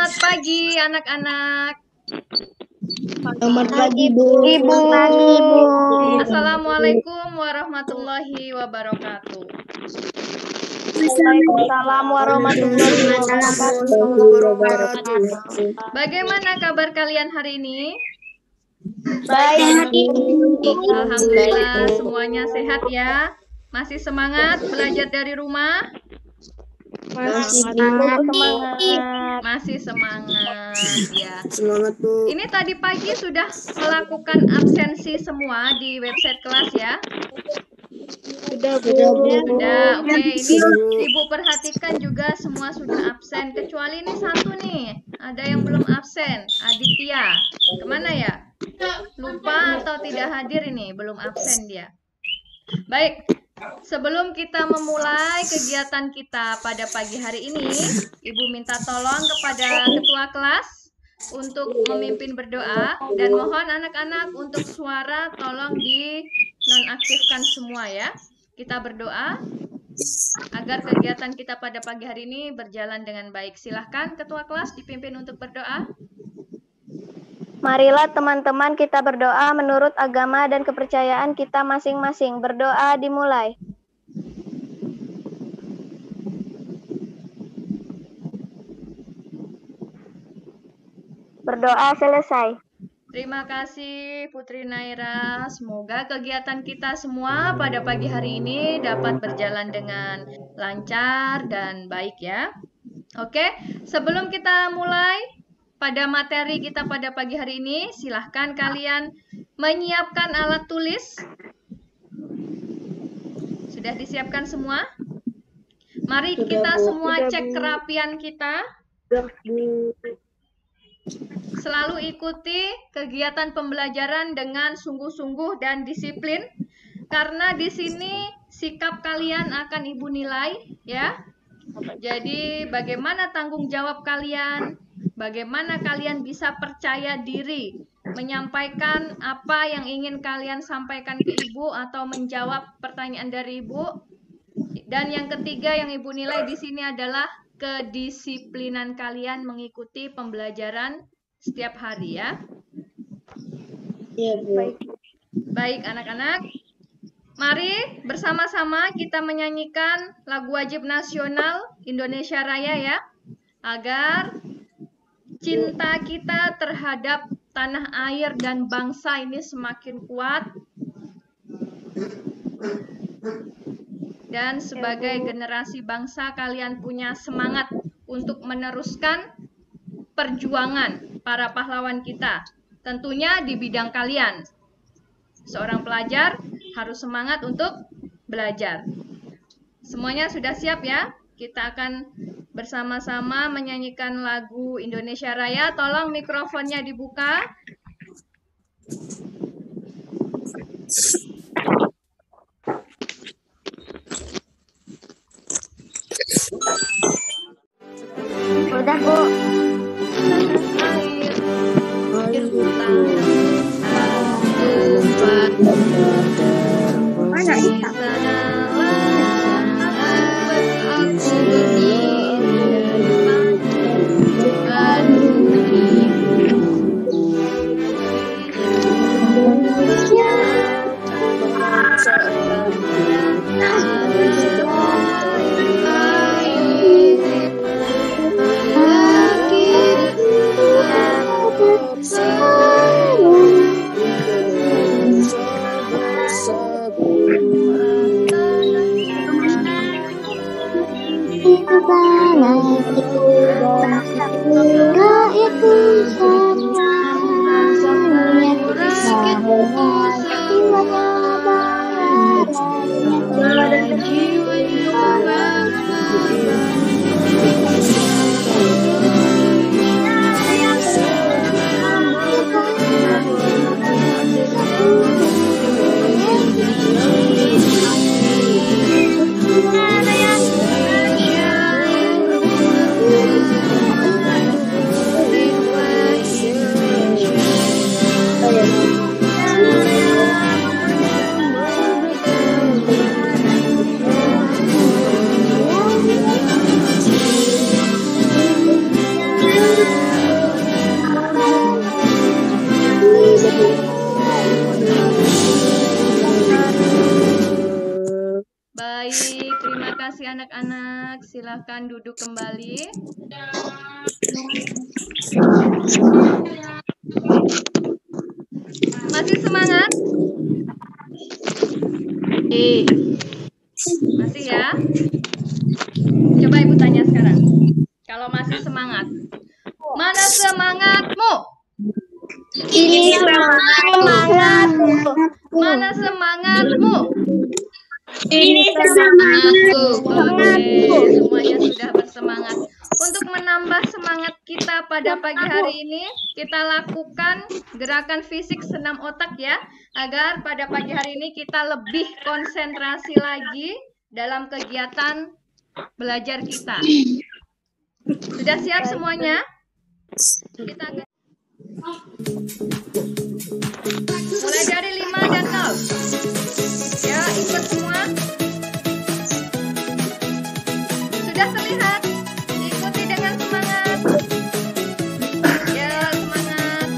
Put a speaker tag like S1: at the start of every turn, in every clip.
S1: Selamat pagi anak-anak.
S2: Selamat pagi, Bu.
S1: Assalamualaikum warahmatullahi wabarakatuh.
S2: Waalaikumsalam warahmatullahi wabarakatuh.
S1: Bagaimana kabar kalian hari ini?
S2: Baik.
S1: Alhamdulillah semuanya sehat ya. Masih semangat belajar dari rumah? Masih semangat ya.
S2: Semangat, Bu.
S1: Ini tadi pagi sudah melakukan absensi semua di website kelas ya?
S2: Sudah, Bu.
S1: Sudah, oke. Ini Ibu perhatikan juga semua sudah absen. Kecuali ini satu nih, ada yang belum absen, Aditya. Kemana ya? Lupa atau tidak hadir ini, belum absen dia. Baik, sebelum kita memulai kegiatan kita pada pagi hari ini, Ibu minta tolong kepada ketua kelas untuk memimpin berdoa, dan mohon anak-anak untuk suara tolong dinonaktifkan semua ya. Kita berdoa agar kegiatan kita pada pagi hari ini berjalan dengan baik. Silahkan ketua kelas dipimpin untuk berdoa.
S3: Marilah teman-teman kita berdoa menurut agama dan kepercayaan kita masing-masing. Berdoa dimulai. Berdoa selesai.
S1: Terima kasih Putri Naira. Semoga kegiatan kita semua pada pagi hari ini dapat berjalan dengan lancar dan baik ya. Oke, sebelum kita mulai pada materi kita pada pagi hari ini, silahkan kalian menyiapkan alat tulis. Sudah disiapkan semua? Mari kita semua cek kerapian kita. Selalu ikuti kegiatan pembelajaran dengan sungguh-sungguh dan disiplin, karena di sini sikap kalian akan Ibu nilai ya. Jadi bagaimana tanggung jawab kalian, bagaimana kalian bisa percaya diri menyampaikan apa yang ingin kalian sampaikan ke Ibu atau menjawab pertanyaan dari Ibu. Dan yang ketiga yang Ibu nilai di sini adalah kedisiplinan kalian mengikuti pembelajaran setiap hari ya.
S2: Iya, Bu.
S1: Baik anak-anak, mari bersama-sama kita menyanyikan lagu wajib nasional Indonesia Raya ya, agar cinta kita terhadap tanah air dan bangsa ini semakin kuat. Dan sebagai generasi bangsa kalian punya semangat untuk meneruskan perjuangan para pahlawan kita. Tentunya di bidang kalian. Seorang pelajar harus semangat untuk belajar. Semuanya sudah siap ya? Kita akan bersama-sama menyanyikan lagu Indonesia Raya. Tolong mikrofonnya dibuka.
S3: Udah, Bu. Mana Ita?
S1: Baik, terima kasih anak-anak. Silakan duduk kembali. Masih semangat? Masih ya? Coba Ibu tanya sekarang. Kalau masih semangat. Mana semangatmu?
S3: Ini semangatku.
S1: Mana semangatmu?
S3: Ini semangatku.
S1: Oke, semuanya sudah bersemangat. Untuk menambah semangat kita pada pagi hari ini, kita lakukan gerakan fisik senam otak ya, agar pada pagi hari ini kita lebih konsentrasi lagi dalam kegiatan belajar kita. Sudah siap semuanya? Kita akan mulai dari 5 dan 0. Ya, ikut semua. Sudah terlihat? Ikuti dengan semangat. Ya, semangat.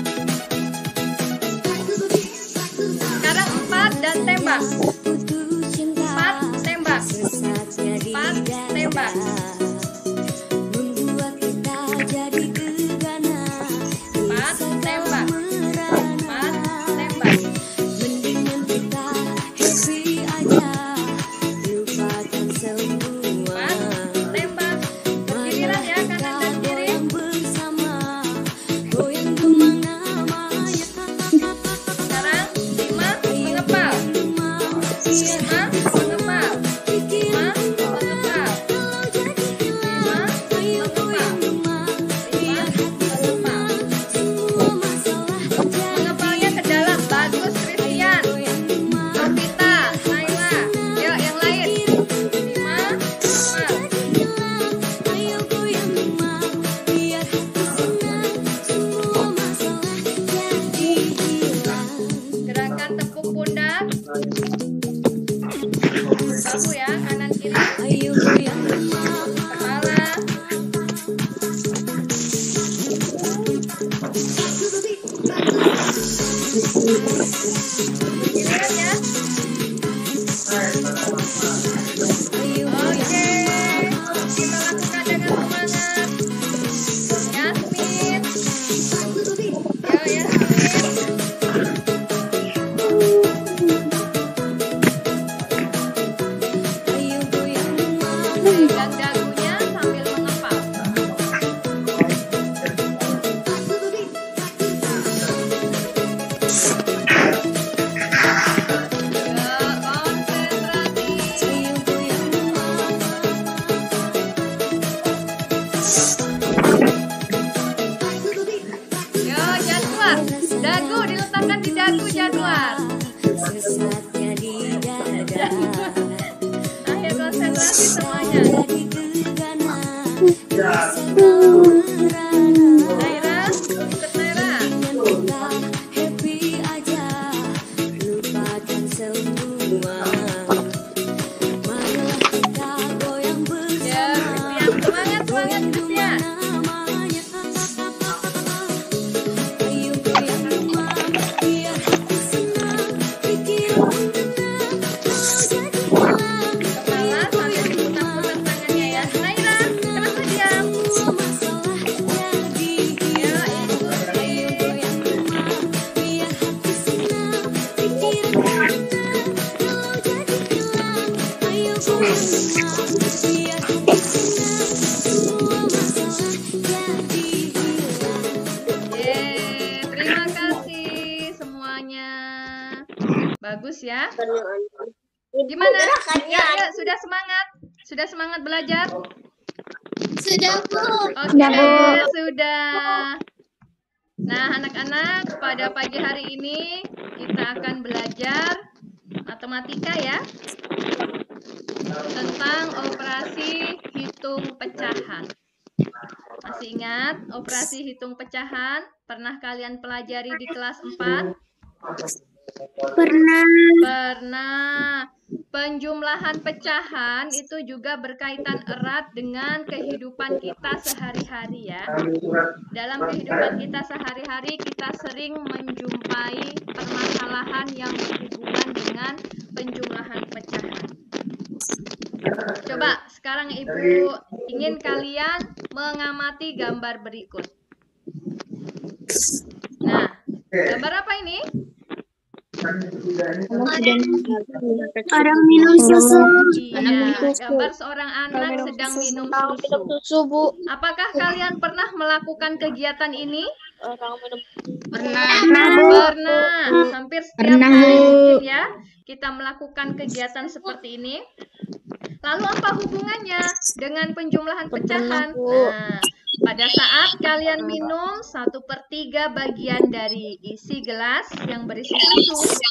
S1: Sekarang 4 dan tembak. 4 tembak. 4 tembak. 4 tembak. 4 tembak. 4 tembak. Giliran ya, kanan dan kiri. Sekarang 5 mengepal. 5 mengepal. 5 mengepal. 5 mengepal. 5 mengepal. Mengepalnya ke dalam. Bagus, Christian. Novita, Naila. Yuk, yang lain. 5 mengepal. Gerakan tepuk pundak. Bahu ya, kanan kiri. Kepala. Giliran ya. Oke, kita lakukan dengan semangat. Yasmin. Yo, Yasmin. Pegang dagunya sambil mengepal. Yo, konsentrasi. Yo, Jadwar. Dagu diletakkan di dagu, Jadwar. Akhir konsentrasi semuanya. Naira, ikut Naira. Ya, Christian, semangat, semangat, Christian. Kepala sambil diputar-putar tangannya ya. Naira, kenapa diam? Ya, terima kasih semuanya. Bagus ya. Gimana? Ya, sudah semangat? Sudah semangat belajar?
S2: Sudah, Bu.
S1: Oke, sudah. Nah, anak-anak, pada pagi hari ini kita akan belajar matematika ya. Tentang operasi hitung pecahan. Masih ingat operasi hitung pecahan? Pernah kalian pelajari di kelas 4?
S2: Pernah.
S1: Pernah. Penjumlahan pecahan itu juga berkaitan erat dengan kehidupan kita sehari-hari ya. Dalam kehidupan kita sehari-hari kita sering menjumpai permasalahan yang berhubungan dengan penjumlahan pecahan. Coba sekarang Ibu ingin kalian mengamati gambar berikut. Nah, gambar apa ini?
S2: Orang minum susu.
S1: Iya, gambar seorang anak sedang minum susu.
S3: Bu.
S1: Apakah kalian pernah melakukan kegiatan ini?
S2: Pernah.
S1: Pernah. Hampir setiap hari mungkin ya kita melakukan kegiatan seperti ini. Lalu apa hubungannya dengan penjumlahan pecahan? Nah, pada saat kalian minum 1/3 bagian dari isi gelas yang berisi susu,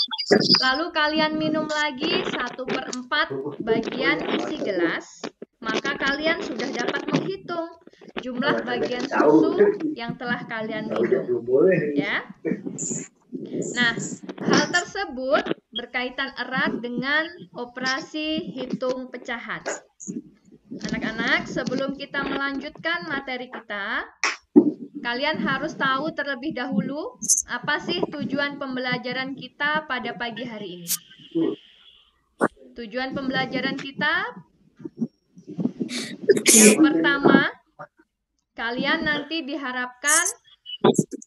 S1: lalu kalian minum lagi 1/4 bagian isi gelas, maka kalian sudah dapat menghitung jumlah bagian susu yang telah kalian minum. Ya. Nah, hal tersebut berkaitan erat dengan operasi hitung pecahan. Anak-anak, sebelum kita melanjutkan materi kita, kalian harus tahu terlebih dahulu apa sih tujuan pembelajaran kita pada pagi hari ini. Tujuan pembelajaran kita yang pertama, kalian nanti diharapkan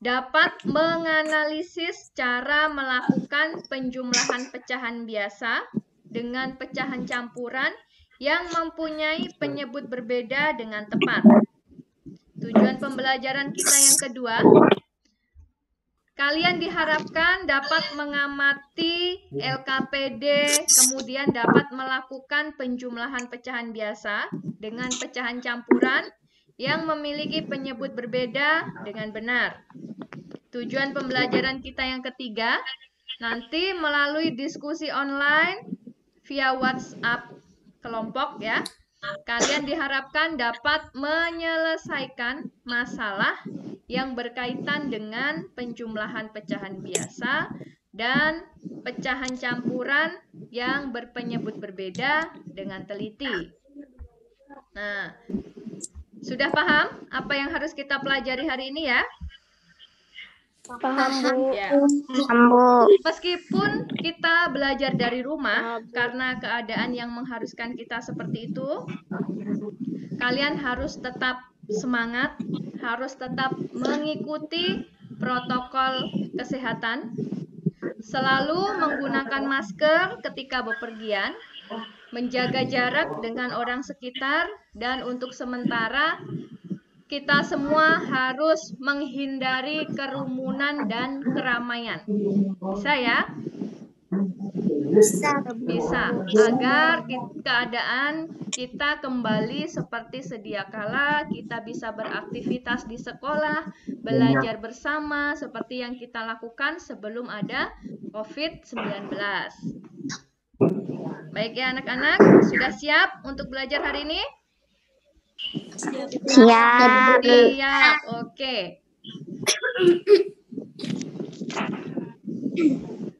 S1: dapat menganalisis cara melakukan penjumlahan pecahan biasa dengan pecahan campuran yang mempunyai penyebut berbeda dengan tepat. Tujuan pembelajaran kita yang kedua, kalian diharapkan dapat mengamati LKPD, kemudian dapat melakukan penjumlahan pecahan biasa dengan pecahan campuran yang memiliki penyebut berbeda dengan benar. Tujuan pembelajaran kita yang ketiga, nanti melalui diskusi online via WhatsApp kelompok ya, kalian diharapkan dapat menyelesaikan masalah yang berkaitan dengan penjumlahan pecahan biasa dan pecahan campuran yang berpenyebut berbeda dengan teliti. Nah, sudah paham apa yang harus kita pelajari hari ini ya?
S3: Paham, Bu.
S1: Ya. Meskipun kita belajar dari rumah karena keadaan yang mengharuskan kita seperti itu, kalian harus tetap semangat, harus tetap mengikuti protokol kesehatan, selalu menggunakan masker ketika bepergian, menjaga jarak dengan orang sekitar, dan untuk sementara kita semua harus menghindari kerumunan dan keramaian. Bisa ya? Bisa. Agar keadaan kita kembali seperti sedia kala, kita bisa beraktivitas di sekolah, belajar bersama seperti yang kita lakukan sebelum ada COVID-19. Baik ya anak-anak, sudah siap untuk belajar hari ini?
S3: Siap.
S1: Siap, oke.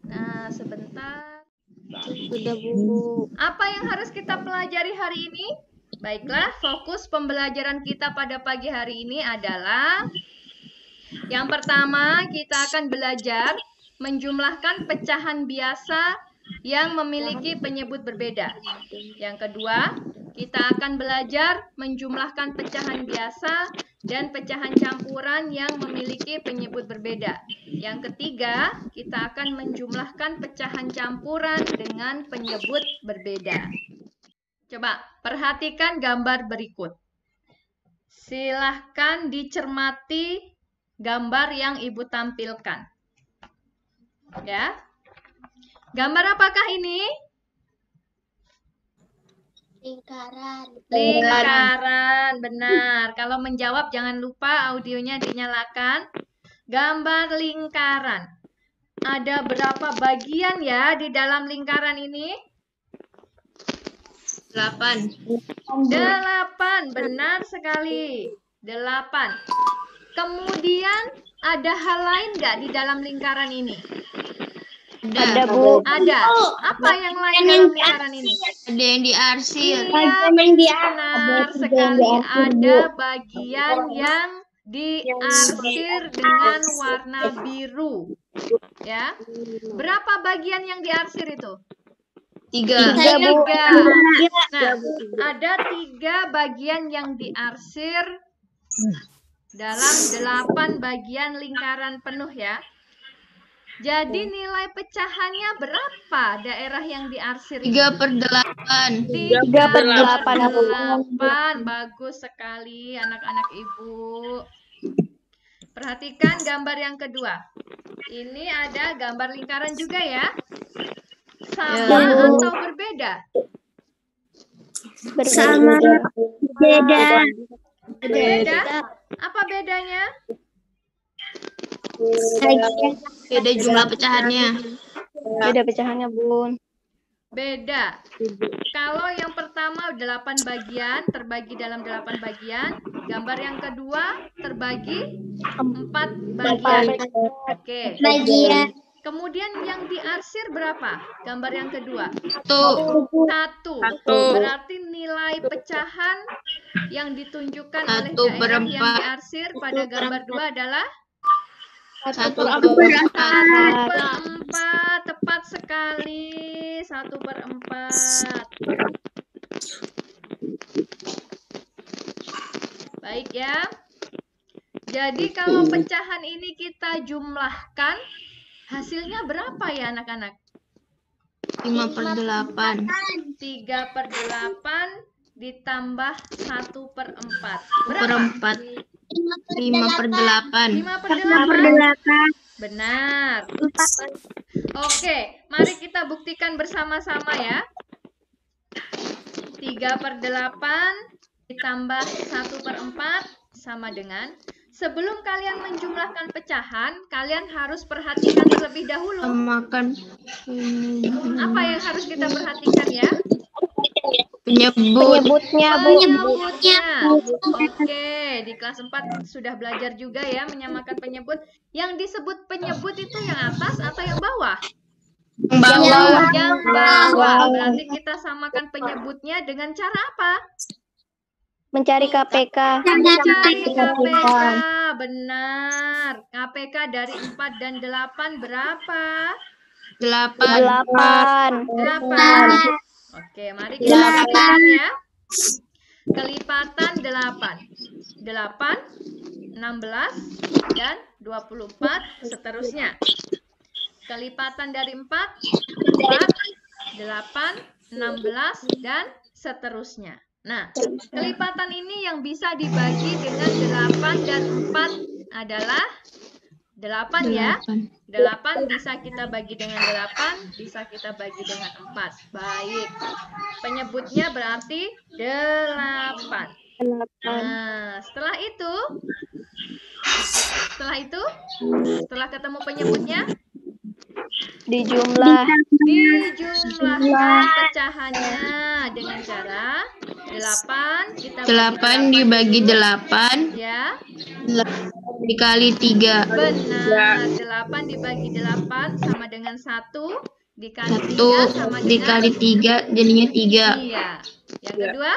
S1: Nah, sebentar.
S3: Sudah, Bu.
S1: Apa yang harus kita pelajari hari ini? Baiklah, fokus pembelajaran kita pada pagi hari ini adalah yang pertama, kita akan belajar menjumlahkan pecahan biasa yang memiliki penyebut berbeda. Yang kedua, kita akan belajar menjumlahkan pecahan biasa dan pecahan campuran yang memiliki penyebut berbeda. Yang ketiga, kita akan menjumlahkan pecahan campuran dengan penyebut berbeda. Coba perhatikan gambar berikut. Silahkan dicermati gambar yang Ibu tampilkan. Ya. Gambar apakah ini? Lingkaran, benar. Kalau menjawab jangan lupa audionya dinyalakan. Gambar lingkaran. Ada berapa bagian ya di dalam lingkaran ini? 8, benar sekali. 8. Kemudian ada hal lain nggak di dalam lingkaran ini?
S3: Ada, Bu.
S1: Ada. Apa yang lain dalam lingkaran ini?
S2: Ada yang diarsir.
S1: Iya, benar sekali. Ada bagian yang diarsir dengan warna biru. Ya. Berapa bagian yang diarsir itu?
S2: 3.
S1: Tiga. Nah, ada 3 bagian yang diarsir dalam 8 bagian lingkaran penuh ya. Jadi nilai pecahannya berapa daerah yang diarsir ini?
S2: 3/8.
S1: 3/8. Bagus sekali anak-anak Ibu. Perhatikan gambar yang kedua. Ini ada gambar lingkaran juga ya. Sama atau berbeda?
S3: Sama.
S2: Beda.
S1: Beda. Apa bedanya?
S2: Beda jumlah pecahannya.
S3: Beda pecahannya, Bun.
S1: Beda. Kalau yang pertama 8 bagian, terbagi dalam 8 bagian. Gambar yang kedua terbagi 4 bagian. Oke.
S2: Bagian.
S1: Kemudian yang diarsir berapa? Gambar yang kedua.
S2: 1.
S1: 1. Berarti nilai pecahan yang ditunjukkan oleh
S2: 1/4.
S1: daerah yang diarsir pada gambar 2 adalah
S2: 1/4.
S1: 1/4. Tepat sekali. 1/4. Baik ya. Jadi kalau pecahan ini kita jumlahkan, hasilnya berapa ya anak-anak?
S2: 5/8.
S1: 3/8 ditambah 1/4. Berapa?
S2: 4. 5/8.
S1: 5/8. Benar. Oke, mari kita buktikan bersama-sama ya. 3/8 ditambah 1/4 sama dengan, sebelum kalian menjumlahkan pecahan, kalian harus perhatikan terlebih dahulu.
S2: Makan.
S1: Apa yang harus kita perhatikan ya?
S3: Penyebutnya, Bu.
S1: Penyebutnya. Oke, di kelas 4 sudah belajar juga ya menyamakan penyebut. Yang disebut penyebut itu yang atas atau yang bawah?
S2: Bawah.
S1: Yang bawah. Berarti kita samakan penyebutnya dengan cara apa?
S3: Mencari KPK.
S1: Mencari KPK. Benar. KPK dari 4 dan 8 berapa?
S2: 8.
S1: 8. Oke, mari kita perhatikan ya. Kelipatan 8. 8, 16, dan 24, seterusnya. Kelipatan dari 4, 8, 16, dan seterusnya. Nah, kelipatan ini yang bisa dibagi dengan 8 dan 4 adalah 8 ya. 8 bisa kita bagi dengan 8, bisa kita bagi dengan 4. Baik. Penyebutnya berarti 8. Nah, setelah setelah ketemu penyebutnya, dijumlahkan pecahannya dengan cara 8 kita
S2: 8 dibagi 8
S1: ya.
S2: dikali 3.
S1: Benar. 8 dibagi 8 sama dengan 1 dikali 3
S2: 1
S1: sama dengan
S2: dikali 3 jadinya 3.
S1: Iya. Yang kedua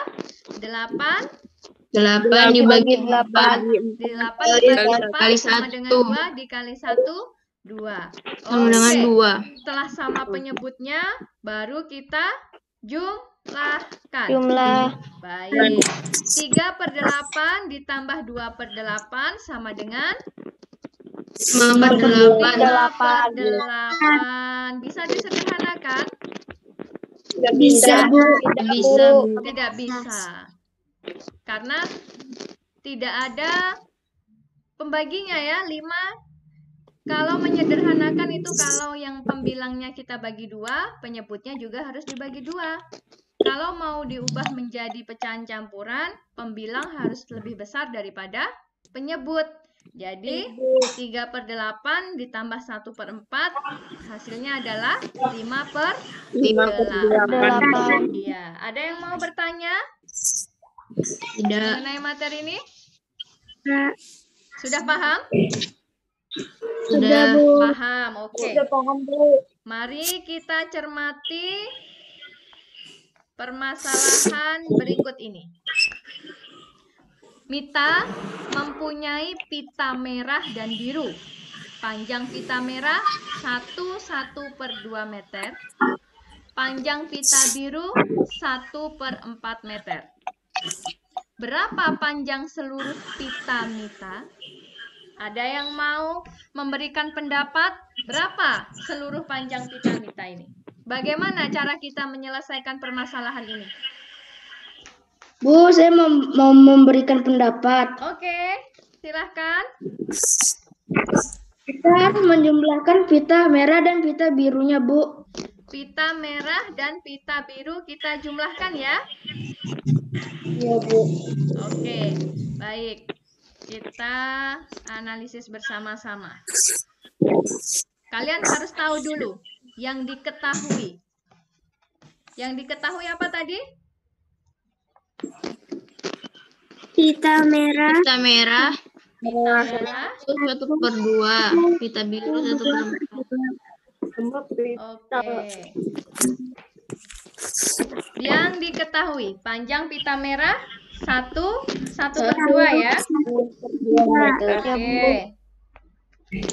S1: 8
S2: dibagi 4
S1: dibagi 4 sama dengan 2 dikali 1 2.
S2: sama dengan 2.
S1: Setelah sama penyebutnya baru kita jumlahkan. Baik. 3/8 ditambah 2/8 sama dengan 5/8. Bisa disederhanakan?
S3: Bisa.
S1: Tidak bisa. Karena tidak ada pembaginya ya, 5. Kalau menyederhanakan itu kalau yang pembilangnya kita bagi 2, penyebutnya juga harus dibagi 2. Kalau mau diubah menjadi pecahan campuran, pembilang harus lebih besar daripada penyebut. Jadi 3/8 ditambah 1/4 hasilnya adalah 5/8. Iya, ada yang mau bertanya?
S2: Tidak.
S1: Mengenai materi ini? Sudah paham?
S2: Sudah.
S1: Paham, oke.
S3: paham, Bu.
S1: Mari kita cermati permasalahan berikut ini. Mita mempunyai pita merah dan biru. Panjang pita merah 1/1/2 meter. Panjang pita biru 1/4 meter. Berapa panjang seluruh pita Mita? Ada yang mau memberikan pendapat berapa seluruh panjang pita Mita ini? Bagaimana cara kita menyelesaikan permasalahan ini?
S4: Bu, saya mau memberikan pendapat.
S1: Oke, silahkan.
S4: Kita harus menjumlahkan pita merah dan pita birunya, Bu.
S1: Pita merah dan pita biru kita jumlahkan ya.
S4: Iya, Bu.
S1: Oke, baik. Kita analisis bersama-sama. Kalian harus tahu dulu yang diketahui. Yang diketahui apa tadi?
S3: Pita merah.
S2: Pita merah
S1: Pita merah.
S2: 1/2, pita biru 1/4.
S1: Oke. Yang diketahui panjang pita merah 1/2 ya. Oke.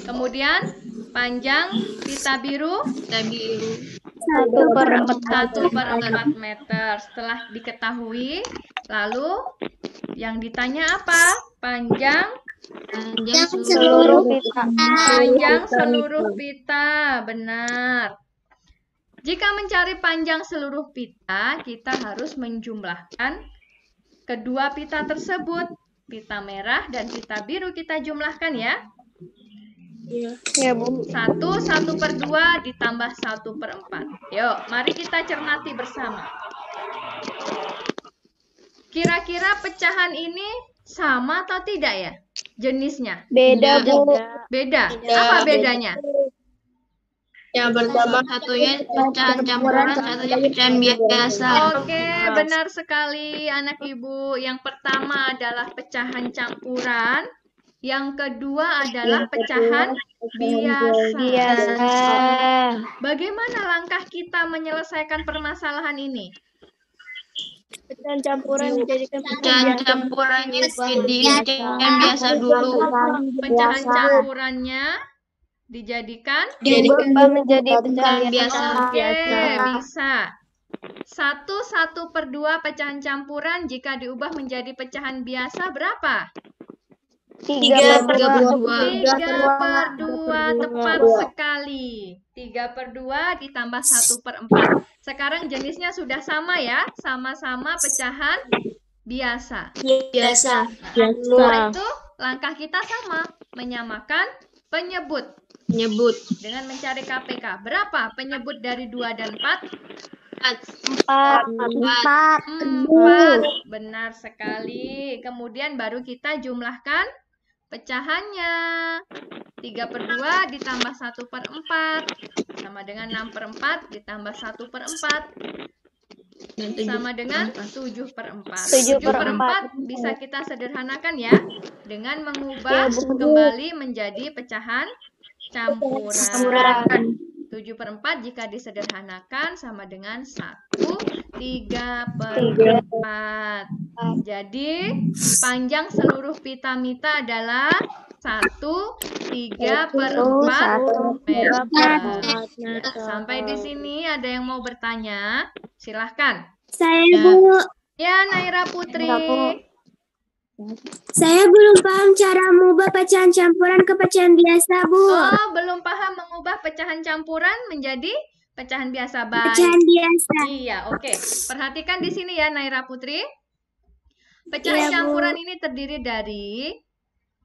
S1: Kemudian panjang pita biru
S2: Pita biru
S1: 1/4 meter. Setelah diketahui, lalu yang ditanya apa? Panjang
S2: seluruh
S3: pita.
S1: Panjang seluruh pita, benar. Jika mencari panjang seluruh pita, kita harus menjumlahkan kedua pita tersebut. Pita merah dan pita biru kita jumlahkan ya.
S3: Ya, Bu.
S1: 1/2 ditambah 1/4. Yuk, mari kita cermati bersama. Kira-kira pecahan ini sama atau tidak ya? Jenisnya?
S3: Beda, Bu.
S1: Beda. Apa bedanya?
S2: Yang pertama satunya pecahan campuran, satunya pecahan biasa.
S1: Oke, benar sekali anak ibu. Yang pertama adalah pecahan campuran. Yang kedua adalah pecahan biasa. Bagaimana langkah kita menyelesaikan permasalahan ini?
S3: Pecahan campuran dijadikan
S2: Pecahan campurannya jadi pecahan biasa dulu.
S1: Pecahan campurannya dijadikan
S3: diubah menjadi pecahan
S2: biasa.
S1: Oke, bisa. 1/2 pecahan campuran jika diubah menjadi pecahan biasa berapa?
S3: 3/2.
S1: 3/2, tepat sekali. 3/2 ditambah 1/4. Sekarang jenisnya sudah sama ya, sama-sama pecahan biasa.
S2: Biasa.
S1: Setelah itu langkah kita sama, menyamakan penyebut.
S2: Menyebut
S1: Dengan mencari KPK. Berapa penyebut dari 2 dan 4?
S3: 4.
S1: 4. Benar sekali. Kemudian baru kita jumlahkan pecahannya. 3/2 ditambah 1/4 sama dengan 6/4 ditambah 1/4 sama dengan 7/4. 7/4 bisa kita sederhanakan ya dengan mengubah kembali menjadi pecahan campuran. 7/4 jika disederhanakan sama dengan 1/3/4. Jadi panjang seluruh pita Mita adalah 1/3/4 meter. Sampai di sini ada yang mau bertanya? Silahkan.
S3: Saya, Bu.
S1: Ya, Naira Putri.
S3: Saya belum paham cara mengubah pecahan campuran ke pecahan biasa, Bu.
S1: Oh, belum paham mengubah pecahan campuran menjadi pecahan biasa. Baik.
S3: Pecahan biasa.
S1: Iya, oke. Perhatikan di sini ya, Naira Putri. Pecahan campuran ini terdiri dari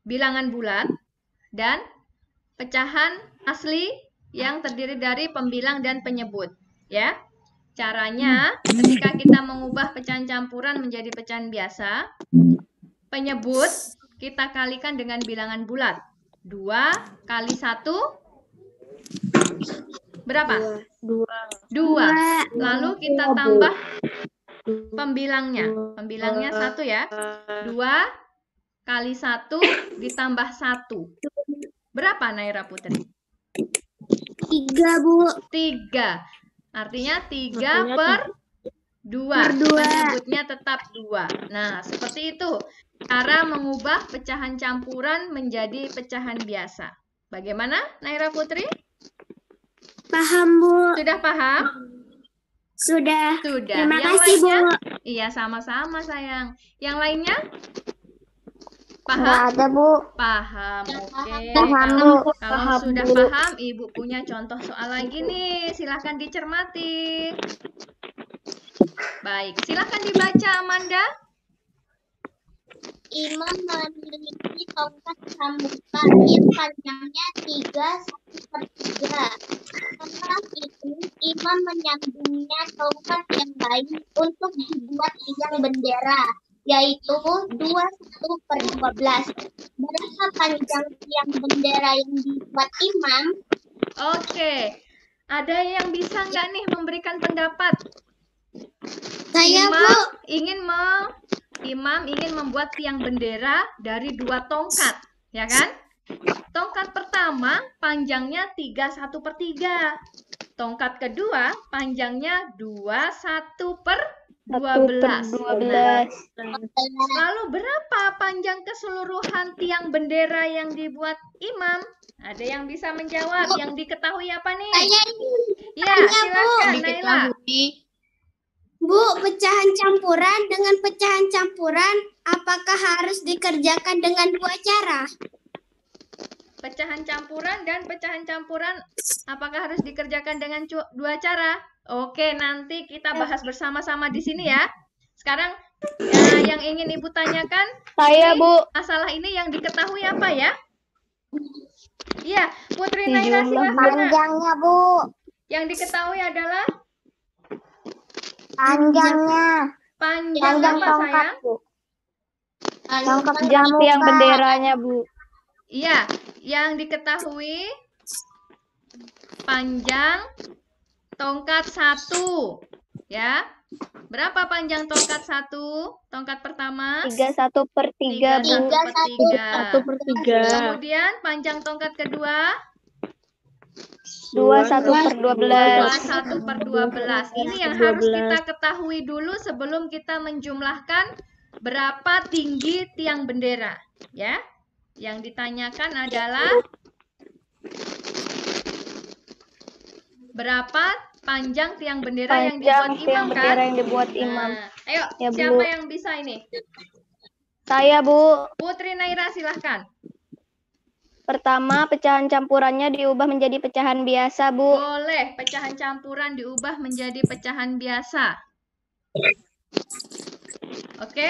S1: bilangan bulat dan pecahan asli yang terdiri dari pembilang dan penyebut. Ya, caranya ketika kita mengubah pecahan campuran menjadi pecahan biasa, penyebut kita kalikan dengan bilangan bulat. 2 kali 1 berapa? 2. Lalu kita tambah pembilangnya. Pembilangnya 1 ya. 2 kali 1 ditambah 1. Berapa Naira Putri?
S4: 3, Bu.
S1: 3. Artinya 3
S2: Artinya
S1: per 2.
S4: Per 2.
S1: Penyebutnya tetap 2. Nah, seperti itu. Cara mengubah pecahan campuran menjadi pecahan biasa. Bagaimana Naira Putri?
S4: Paham, Bu.
S1: Sudah paham?
S4: Sudah.
S1: Sudah.
S4: Terima
S1: Yang
S4: kasih, Bu.
S1: lainnya? Iya, sama-sama sayang. Yang lainnya? Paham?
S3: Nggak ada, Bu.
S1: Paham. Oke.
S3: Paham, Bu.
S1: Kalau sudah paham, Ibu punya contoh soal lagi nih. Silahkan dicermati. Baik, silahkan dibaca Amanda.
S5: Imam memiliki tongkat campuran yang panjangnya 3/1/3. Setelah itu, Imam menyambungnya tongkat yang lain untuk dibuat tiang bendera, yaitu 2/1/12. Berapa panjang tiang bendera yang dibuat Imam?
S1: Oke. Ada yang bisa nggak nih memberikan pendapat?
S5: Saya,
S1: Imam ingin membuat tiang bendera dari 2 tongkat, ya kan? Tongkat pertama panjangnya 3/1/3. Tongkat kedua panjangnya 2/1/12.
S3: 12.
S1: Lalu berapa panjang keseluruhan tiang bendera yang dibuat Imam? Ada yang bisa menjawab? Yang diketahui apa nih?
S5: Saya ini.
S1: Ya, silakan Naila.
S4: Bu, pecahan campuran dengan pecahan campuran, apakah harus dikerjakan dengan 2 cara?
S1: Pecahan campuran dan pecahan campuran apakah harus dikerjakan dengan 2 cara? Oke, nanti kita bahas bersama-sama di sini ya. Sekarang yang ingin Ibu tanyakan,
S3: Saya, Bu.
S1: masalah ini yang diketahui apa ya? Iya, Putri Naira
S3: Jumlah
S1: silahkan.
S3: panjangnya, Bu.
S1: Yang diketahui adalah
S3: Panjang
S1: panjang apa
S3: tongkat,
S1: sayang?
S3: Bu. Tongkat tiang benderanya, Bu.
S1: Iya, yang diketahui panjang tongkat 1. Ya. Berapa panjang tongkat 1? Tongkat pertama?
S3: 3/1/3, Bu.
S1: 3/1/3. Kemudian panjang tongkat kedua?
S3: 2/1/12.
S1: 2/1/12. Ini yang harus kita ketahui dulu sebelum kita menjumlahkan berapa tinggi tiang bendera, ya. Yang ditanyakan adalah berapa panjang tiang bendera yang dibuat Imam, kan?
S3: Yang dibuat Imam.
S1: Nah, ayo,
S3: Ya, Bu.
S1: siapa yang bisa ini?
S3: Saya, Bu.
S1: Putri Naira silahkan.
S3: Pertama, pecahan campurannya diubah menjadi pecahan biasa, Bu.
S1: Boleh, pecahan campuran diubah menjadi pecahan biasa. Oke?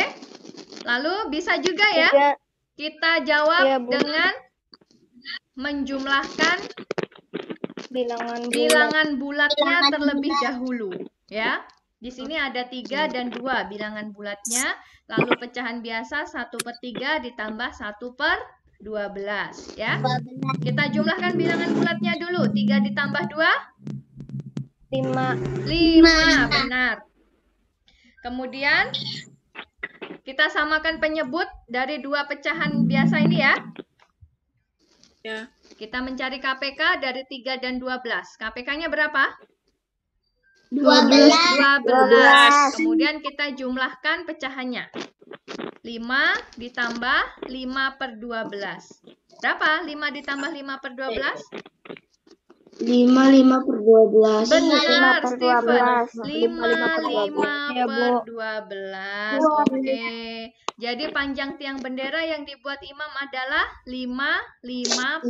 S1: Lalu bisa juga ya,
S3: Tiga.
S1: kita jawab
S3: Iya, Bu.
S1: dengan menjumlahkan
S3: Bilangan bulat.
S1: bilangan bulatnya terlebih dahulu. Ya, di sini ada 3 dan 2 bilangan bulatnya. Lalu pecahan biasa 1/3 ditambah 1/12. Ya, kita jumlahkan bilangan bulatnya dulu. 3 ditambah 2?
S3: 5.
S1: 5, benar. Kemudian kita samakan penyebut dari 2 pecahan biasa ini ya.
S2: Ya.
S1: Kita mencari KPK dari 3 dan 12. KPK-nya berapa?
S5: 12.
S1: Kemudian kita jumlahkan pecahannya. 5 ditambah 5/12. Berapa? 5 ditambah 5/12?
S4: 5/12.
S1: Benar,
S3: 5/12.
S1: Steven.
S3: 5/12. Ya, Bu.
S1: 5/12. Oke. Jadi panjang tiang bendera yang dibuat Imam adalah 5/12.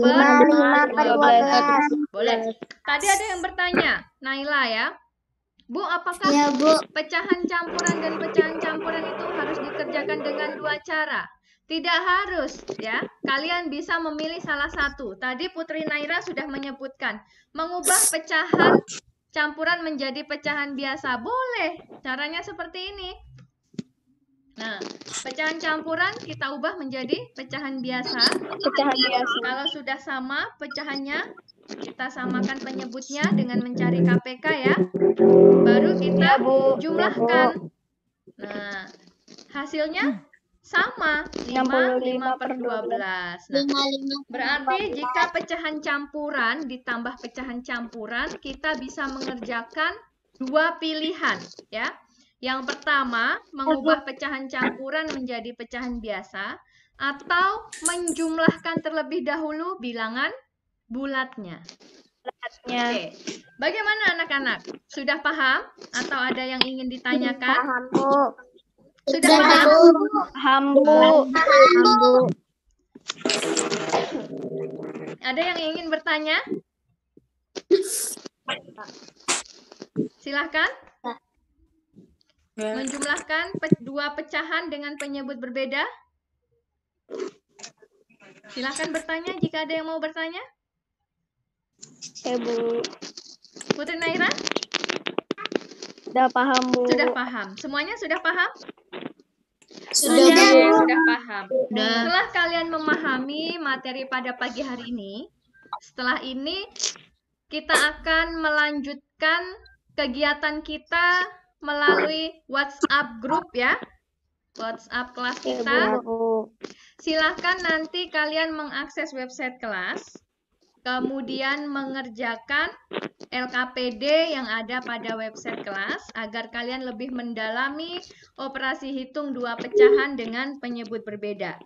S1: Boleh. Tadi ada yang bertanya, Naila ya. Bu, apakah
S4: Ya, Bu.
S1: pecahan campuran dan pecahan campuran itu harus dikerjakan dengan 2 cara? Tidak harus ya. Kalian bisa memilih salah satu. Tadi Putri Naira sudah menyebutkan mengubah pecahan campuran menjadi pecahan biasa. Boleh. Caranya seperti ini. Nah, pecahan campuran kita ubah menjadi pecahan biasa.
S3: Pecahan biasa.
S1: Kalau sudah sama pecahannya, kita samakan penyebutnya dengan mencari KPK ya. Baru kita
S3: Ya, Bu.
S1: jumlahkan. Nah, hasilnya Sama, 5/12. Nah,
S5: 55
S1: berarti jika pecahan campuran ditambah pecahan campuran, kita bisa mengerjakan dua pilihan, ya. Yang pertama, mengubah pecahan campuran menjadi pecahan biasa, atau menjumlahkan terlebih dahulu bilangan bulatnya. Oke, bagaimana anak-anak? Sudah paham? Atau ada yang ingin ditanyakan?
S3: Paham, Bu.
S1: Sudah paham?
S3: Paham, Bu.
S1: Ada yang ingin bertanya? Silahkan. Menjumlahkan dua pecahan dengan penyebut berbeda. Silahkan bertanya jika ada yang mau bertanya.
S3: Bu.
S1: Putri Naira?
S3: Sudah paham, Bu.
S1: Sudah paham. Semuanya sudah paham?
S4: Sudah.
S1: Sudah paham. Setelah kalian memahami materi pada pagi hari ini, setelah ini kita akan melanjutkan kegiatan kita melalui WhatsApp group ya. WhatsApp kelas kita. Silahkan nanti kalian mengakses website kelas, kemudian mengerjakan LKPD yang ada pada website kelas agar kalian lebih mendalami operasi hitung dua pecahan dengan penyebut berbeda.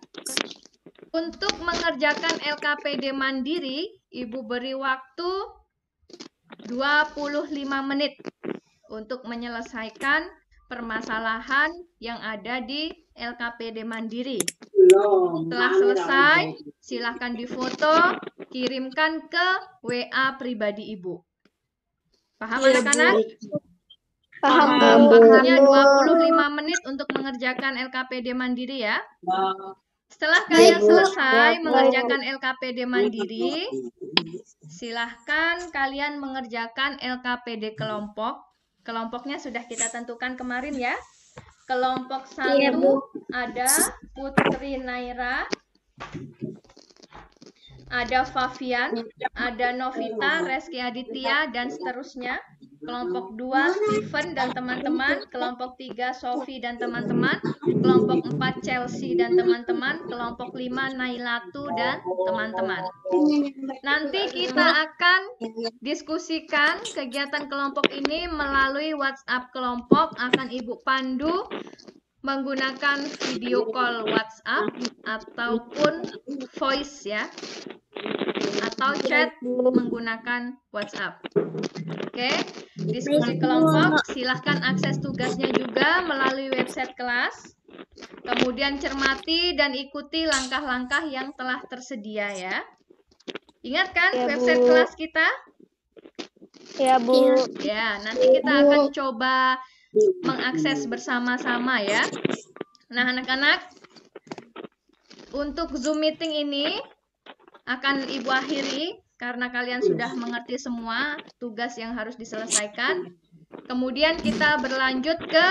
S1: Untuk mengerjakan LKPD mandiri, Ibu beri waktu 25 menit untuk menyelesaikan permasalahan yang ada di LKPD mandiri. Setelah selesai, silahkan difoto, kirimkan ke WA pribadi Ibu. Paham anak-anak?
S3: Paham, Bu.
S1: Waktunya 25 menit untuk mengerjakan LKPD mandiri ya. Setelah kalian selesai mengerjakan LKPD mandiri, silahkan kalian mengerjakan LKPD kelompok. Kelompoknya sudah kita tentukan kemarin ya. Kelompok 1 ada Putri Naira, ada Favian, ada Novita, Reski Aditya, dan seterusnya. Kelompok 2 Steven dan teman-teman, kelompok 3 Sophie dan teman-teman, kelompok 4 Chelsea dan teman-teman, kelompok 5 Nailatu dan teman-teman. Nanti kita akan diskusikan kegiatan kelompok ini melalui WhatsApp kelompok, akan Ibu pandu menggunakan video call WhatsApp ataupun voice ya, atau chat menggunakan WhatsApp. Oke, diskusi kelompok, silahkan akses tugasnya juga melalui website kelas. Kemudian cermati dan ikuti langkah-langkah yang telah tersedia ya. Ingat kan website kelas kita?
S3: Ya, Bu.
S1: Ya, nanti kita akan coba mengakses bersama-sama ya. Nah, anak-anak, untuk Zoom meeting ini akan Ibu akhiri karena kalian sudah mengerti semua tugas yang harus diselesaikan. Kemudian kita berlanjut ke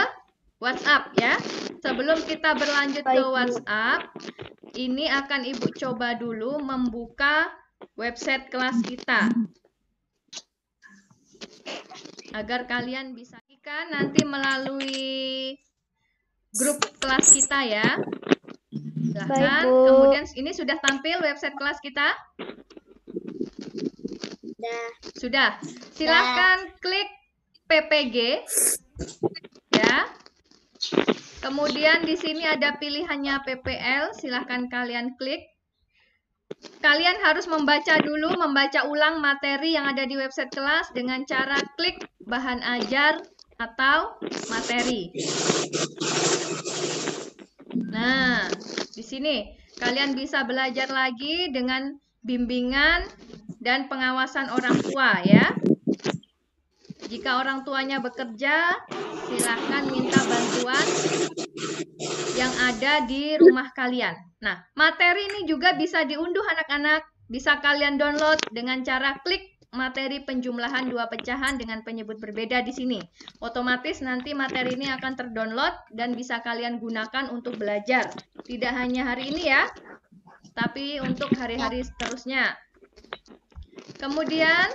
S1: WhatsApp ya. Sebelum kita berlanjut ke WhatsApp, ini akan Ibu coba dulu membuka website kelas kita. Agar kalian bisa nanti melalui grup kelas kita ya. Silahkan. Kemudian ini sudah tampil website kelas kita? Sudah. Silahkan klik PPG ya. Kemudian di sini ada pilihannya PPL, silahkan kalian klik. Kalian harus membaca dulu, membaca ulang materi yang ada di website kelas dengan cara klik bahan ajar atau materi. Nah, di sini kalian bisa belajar lagi dengan bimbingan dan pengawasan orang tua ya. Jika orang tuanya bekerja, silakan minta bantuan yang ada di rumah kalian. Nah, materi ini juga bisa diunduh anak-anak. Bisa kalian download dengan cara klik materi penjumlahan dua pecahan dengan penyebut berbeda di sini. Otomatis nanti materi ini akan terdownload dan bisa kalian gunakan untuk belajar. Tidak hanya hari ini ya, tapi untuk hari-hari seterusnya. Kemudian,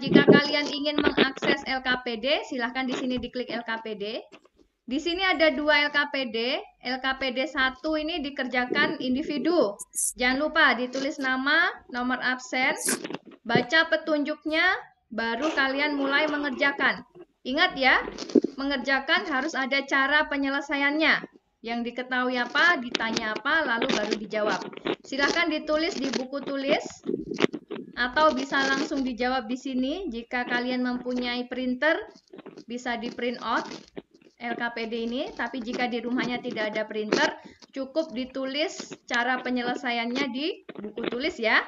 S1: jika kalian ingin mengakses LKPD, silahkan di sini diklik LKPD. Di sini ada 2 LKPD. LKPD 1 ini dikerjakan individu. Jangan lupa ditulis nama, nomor absen, baca petunjuknya, baru kalian mulai mengerjakan. Ingat ya, mengerjakan harus ada cara penyelesaiannya. Yang diketahui apa, ditanya apa, lalu baru dijawab. Silahkan ditulis di buku tulis, atau bisa langsung dijawab di sini. Jika kalian mempunyai printer, bisa di print out LKPD ini, tapi jika di rumahnya tidak ada printer, cukup ditulis cara penyelesaiannya di buku tulis ya.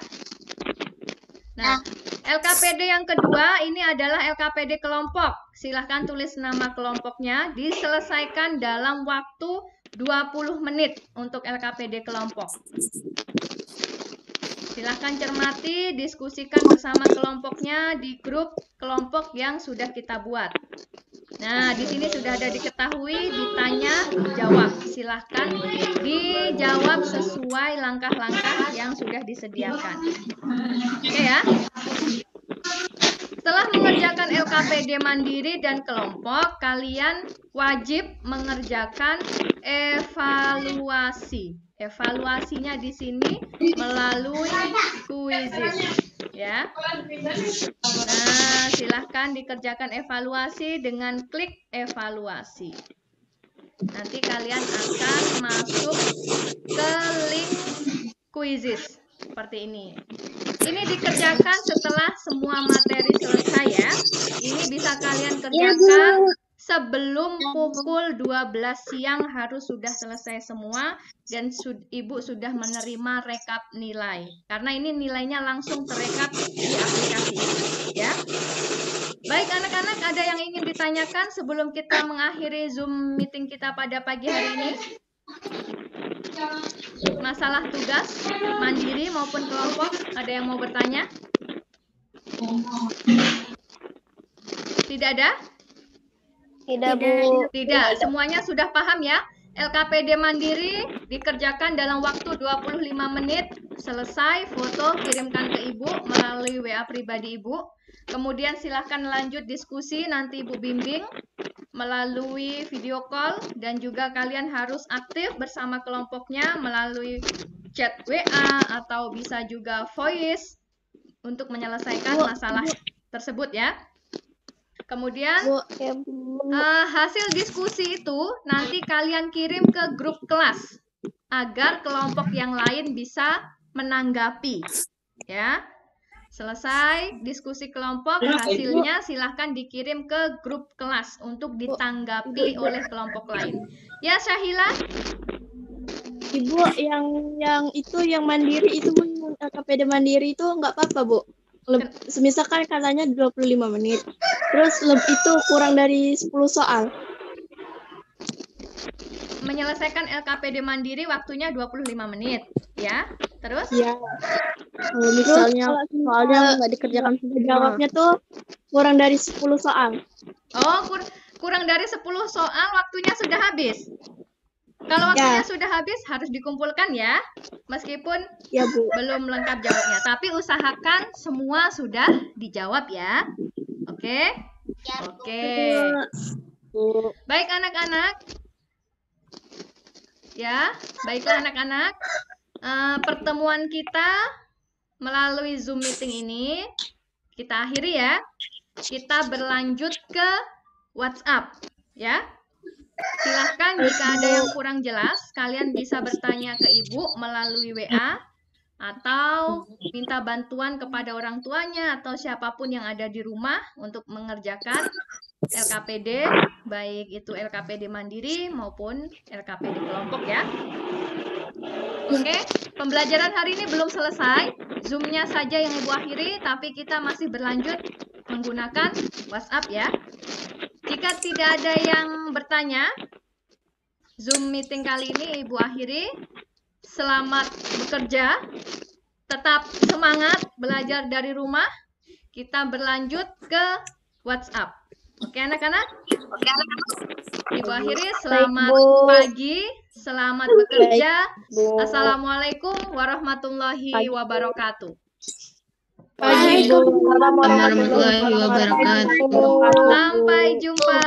S1: Nah, LKPD yang kedua ini adalah LKPD kelompok. Silahkan tulis nama kelompoknya, diselesaikan dalam waktu 20 menit untuk LKPD kelompok. Silahkan cermati, diskusikan bersama kelompoknya di grup kelompok yang sudah kita buat. Nah, di sini sudah ada diketahui, ditanya, dijawab. Silahkan dijawab sesuai langkah-langkah yang sudah disediakan. Oke ya. Setelah mengerjakan LKPD mandiri dan kelompok, kalian wajib mengerjakan evaluasi. Evaluasinya di sini melalui kuisis, ya. Nah, silahkan dikerjakan evaluasi dengan klik evaluasi. Nanti kalian akan masuk ke link kuisis seperti ini. Ini dikerjakan setelah semua materi selesai ya. Ini bisa kalian kerjakan sebelum pukul 12 siang harus sudah selesai semua dan Ibu sudah menerima rekap nilai. Karena ini nilainya langsung terekap di aplikasi ini, ya. Baik anak-anak, ada yang ingin ditanyakan sebelum kita mengakhiri Zoom meeting kita pada pagi hari ini? Masalah tugas mandiri maupun kelompok, ada yang mau bertanya? Tidak ada?
S3: Tidak, Bu.
S1: Tidak, semuanya sudah paham ya? LKPD mandiri dikerjakan dalam waktu 25 menit, selesai, foto, kirimkan ke Ibu melalui WA pribadi Ibu. Kemudian silahkan lanjut diskusi, nanti Ibu bimbing melalui video call, dan juga kalian harus aktif bersama kelompoknya melalui chat WA atau bisa juga voice untuk menyelesaikan masalah tersebut ya. Kemudian hasil diskusi itu nanti kalian kirim ke grup kelas agar kelompok yang lain bisa menanggapi ya. Selesai diskusi kelompok, hasilnya silahkan dikirim ke grup kelas untuk ditanggapi oleh kelompok lain. Ya, Syahila?
S6: Ibu, yang mandiri itu, Bu, yang LKPD mandiri itu nggak apa-apa, Bu. Misalkan katanya 25 menit. Terus itu kurang dari 10 soal.
S1: Menyelesaikan LKPD mandiri waktunya 25 menit, ya. Terus?
S6: Ya. Kalau misalnya soalnya nggak dikerjakan semua, jawabnya tuh kurang dari 10 soal.
S1: Oh, kurang dari 10 soal waktunya sudah habis. Kalau waktunya sudah habis harus dikumpulkan ya. Meskipun
S6: ya, Bu,
S1: belum lengkap jawabnya, tapi usahakan semua sudah dijawab ya. Oke? Oke. Baik anak-anak. Ya, baiklah anak-anak. Pertemuan kita melalui Zoom meeting ini kita akhiri ya. Kita berlanjut ke WhatsApp ya. Silahkan jika ada yang kurang jelas, kalian bisa bertanya ke Ibu melalui WA atau minta bantuan kepada orang tuanya atau siapapun yang ada di rumah untuk mengerjakan LKPD, baik itu LKPD mandiri maupun LKPD kelompok ya. Oke, pembelajaran hari ini belum selesai. Zoom-nya saja yang Ibu akhiri, tapi kita masih berlanjut menggunakan WhatsApp ya. Jika tidak ada yang bertanya, Zoom meeting kali ini Ibu akhiri. Selamat bekerja, tetap semangat belajar dari rumah. Kita berlanjut ke WhatsApp. Oke anak-anak? Ibu akhiri, selamat pagi, selamat bekerja. Assalamualaikum warahmatullahi wabarakatuh.
S2: Waalaikumsalam warahmatullahi wabarakatuh.
S1: Sampai jumpa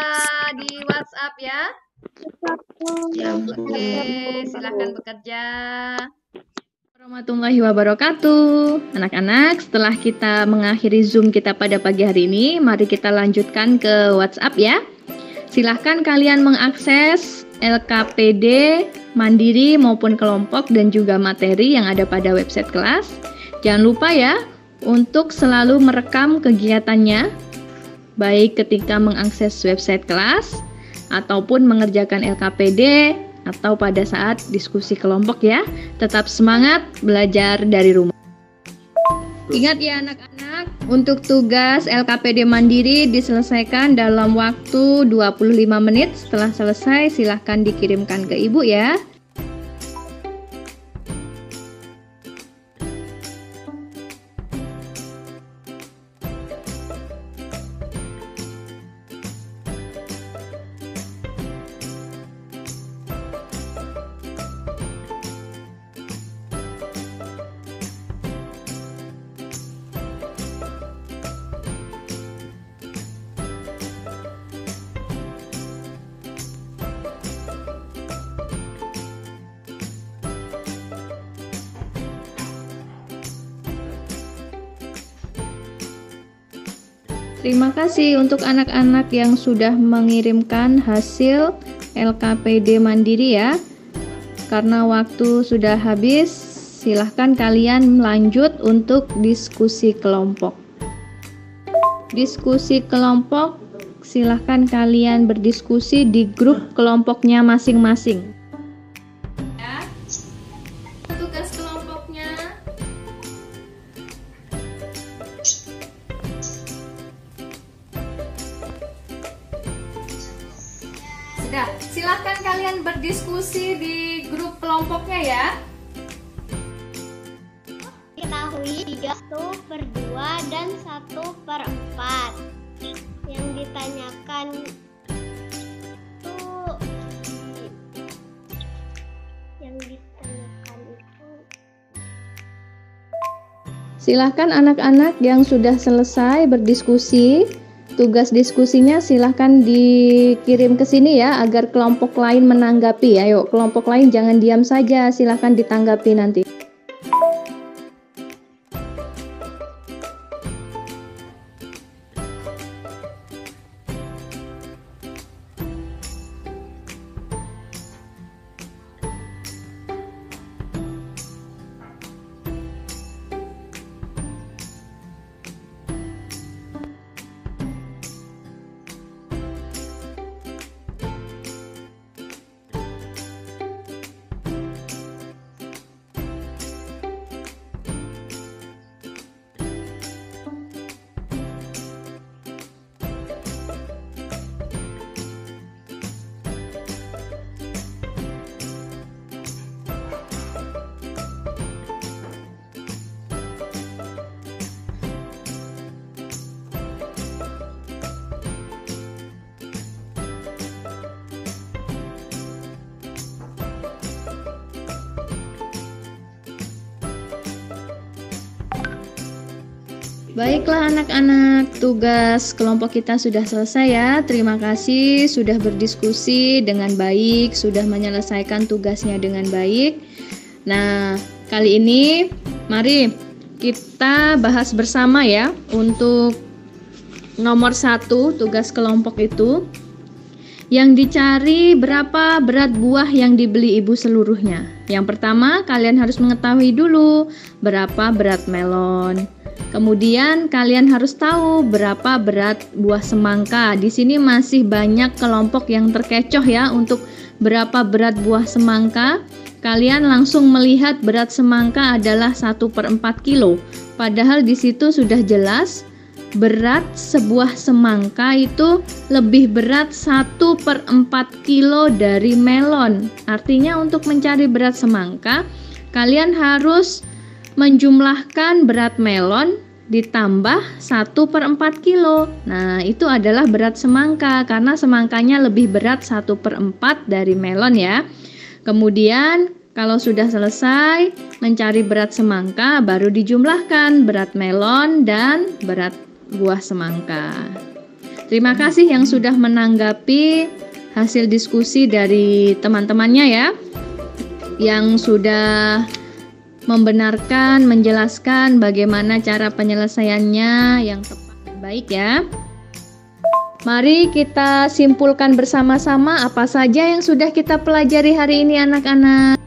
S1: di WhatsApp ya. Oke, silakan bekerja. Warahmatullahi wabarakatuh. Anak-anak, setelah kita mengakhiri Zoom kita pada pagi hari ini, mari kita lanjutkan ke WhatsApp ya. Silahkan kalian mengakses LKPD mandiri maupun kelompok dan juga materi yang ada pada website kelas. Jangan lupa ya untuk selalu merekam kegiatannya, baik ketika mengakses website kelas ataupun mengerjakan LKPD atau pada saat diskusi kelompok ya. Tetap semangat belajar dari rumah. Ingat ya anak-anak, untuk tugas LKPD mandiri diselesaikan dalam waktu 25 menit. Setelah selesai silahkan dikirimkan ke ibu ya. Terima kasih untuk anak-anak yang sudah mengirimkan hasil LKPD mandiri ya. Karena waktu sudah habis, silahkan kalian lanjut untuk diskusi kelompok. Diskusi kelompok, silahkan kalian berdiskusi di grup kelompoknya masing-masing. Ya. Tugas kelompoknya. Sudah, silahkan kalian berdiskusi di grup kelompoknya ya.
S5: Ketahui 1/2 dan 1/4. Yang ditanyakan itu
S1: Silahkan anak-anak yang sudah selesai berdiskusi, tugas diskusinya silahkan dikirim ke sini ya, agar kelompok lain menanggapi. Ayo, kelompok lain jangan diam saja, silahkan ditanggapi nanti. Baiklah anak-anak, tugas kelompok kita sudah selesai ya. Terima kasih sudah berdiskusi dengan baik, sudah menyelesaikan tugasnya dengan baik. Nah, kali ini mari kita bahas bersama ya. Untuk nomor 1 tugas kelompok itu, yang dicari berapa berat buah yang dibeli ibu seluruhnya. Yang pertama, kalian harus mengetahui dulu berapa berat melon. Kemudian kalian harus tahu berapa berat buah semangka. Di sini masih banyak kelompok yang terkecoh ya untuk berapa berat buah semangka. Kalian langsung melihat berat semangka adalah 1/4 kilo. Padahal di situ sudah jelas berat sebuah semangka itu lebih berat 1/4 kilo dari melon. Artinya untuk mencari berat semangka, kalian harus menjumlahkan berat melon ditambah 1/4 kilo. Nah, itu adalah berat semangka karena semangkanya lebih berat 1/4 dari melon ya. Kemudian kalau sudah selesai mencari berat semangka, baru dijumlahkan berat melon dan berat buah semangka. Terima kasih yang sudah menanggapi hasil diskusi dari teman-temannya ya, yang sudah membenarkan, menjelaskan bagaimana cara penyelesaiannya yang tepat dan baik ya. Mari kita simpulkan bersama-sama apa saja yang sudah kita pelajari hari ini anak-anak.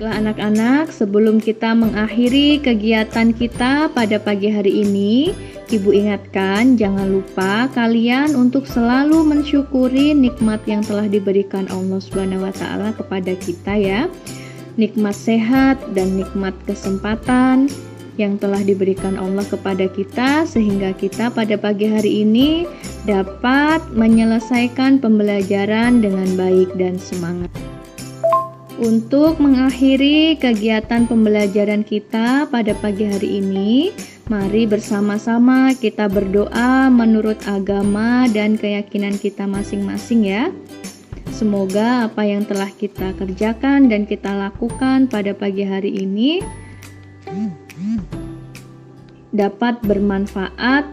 S1: Anak-anak, sebelum kita mengakhiri kegiatan kita pada pagi hari ini, Ibu ingatkan jangan lupa kalian untuk selalu mensyukuri nikmat yang telah diberikan Allah Subhanahu wa taala kepada kita ya. Nikmat sehat dan nikmat kesempatan yang telah diberikan Allah kepada kita sehingga kita pada pagi hari ini dapat menyelesaikan pembelajaran dengan baik dan semangat. Untuk mengakhiri kegiatan pembelajaran kita pada pagi hari ini, mari bersama-sama kita berdoa menurut agama dan keyakinan kita masing-masing ya. Semoga apa yang telah kita kerjakan dan kita lakukan pada pagi hari ini dapat bermanfaat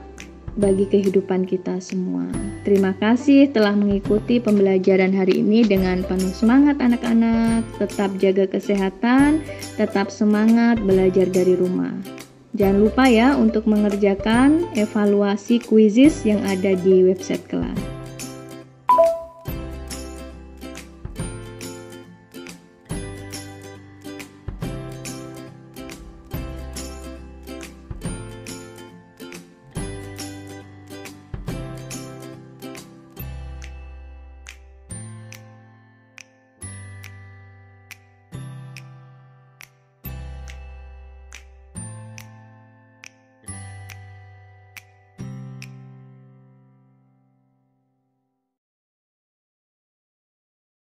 S1: bagi kehidupan kita semua. Terima kasih telah mengikuti pembelajaran hari ini dengan penuh semangat anak-anak. Tetap jaga kesehatan, tetap semangat belajar dari rumah. Jangan lupa ya untuk mengerjakan evaluasi quizzes yang ada di website kelas.